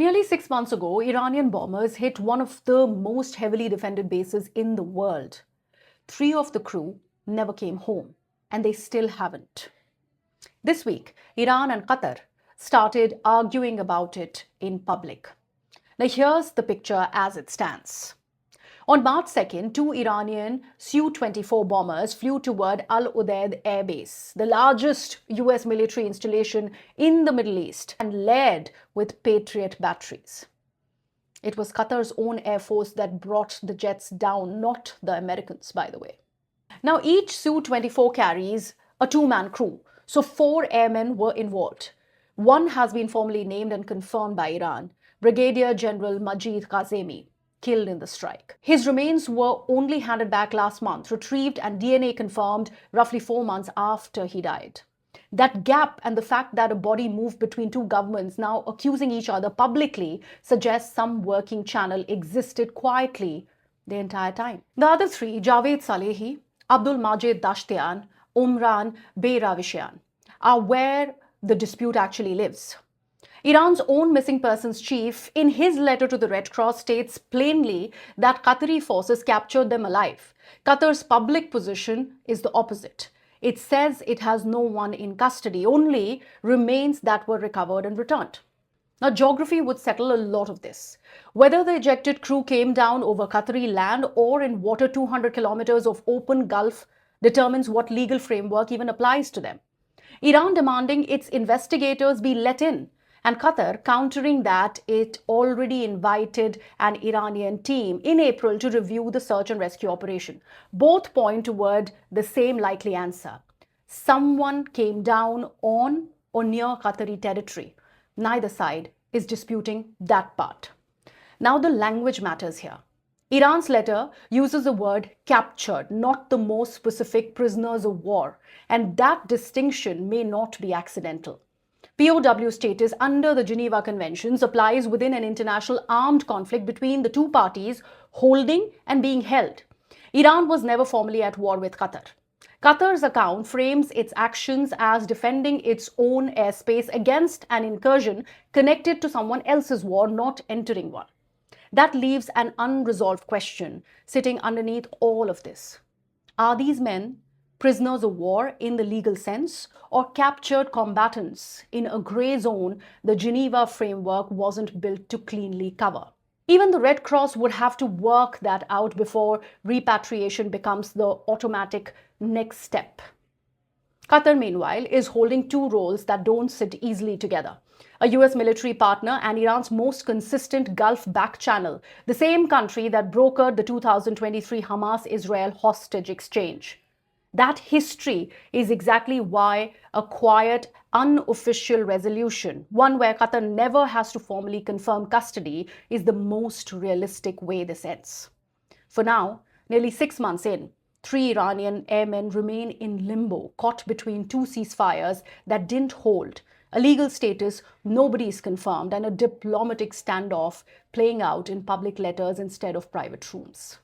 Nearly 6 months ago, Iranian bombers hit one of the most heavily defended bases in the world. 3 of the crew never came home, and they still haven't. This week, Iran and Qatar started arguing about it in public. Now, here's the picture as it stands. On March 2nd, 2 Iranian Su-24 bombers flew toward Udeid Air Base, the largest US military installation in the Middle East, and layered with Patriot batteries. It was Qatar's own Air Force that brought the jets down, not the Americans, by the way. Now, each Su-24 carries a 2-man crew, so 4 airmen were involved. One has been formally named and confirmed by Iran, Brigadier General Majid Ghazemi, killed in the strike. His remains were only handed back last month, retrieved and DNA confirmed roughly 4 months after he died. That gap and the fact that a body moved between 2 governments now accusing each other publicly suggests some working channel existed quietly the entire time. The other 3, Javed Salehi, Abdul Majid Dashtian, Umran Beyravishian, are where the dispute actually lives. Iran's own missing persons chief, in his letter to the Red Cross, states plainly that Qatari forces captured them alive. Qatar's public position is the opposite. It says it has no one in custody, only remains that were recovered and returned. Now, geography would settle a lot of this. Whether the ejected crew came down over Qatari land or in water 200 kilometers of open Gulf determines what legal framework even applies to them. Iran demanding its investigators be let in, and Qatar countering that it already invited an Iranian team in April to review the search and rescue operation. Both point toward the same likely answer. Someone came down on or near Qatari territory. Neither side is disputing that part. Now the language matters here. Iran's letter uses the word captured, not the more specific prisoners of war, and that distinction may not be accidental. PoW status under the Geneva Conventions applies within an international armed conflict between the 2 parties holding and being held. Iran was never formally at war with Qatar. Qatar's account frames its actions as defending its own airspace against an incursion connected to someone else's war, not entering one. That leaves an unresolved question sitting underneath all of this. Are these men prisoners of war in the legal sense, or captured combatants in a grey zone the Geneva framework wasn't built to cleanly cover? Even the Red Cross would have to work that out before repatriation becomes the automatic next step. Qatar, meanwhile, is holding 2 roles that don't sit easily together. A US military partner and Iran's most consistent Gulf back channel, the same country that brokered the 2023 Hamas-Israel hostage exchange. That history is exactly why a quiet, unofficial resolution, one where Qatar never has to formally confirm custody, is the most realistic way this ends. For now, nearly 6 months in, 3 Iranian airmen remain in limbo, caught between 2 ceasefires that didn't hold, a legal status nobody is confirmed, and a diplomatic standoff playing out in public letters instead of private rooms.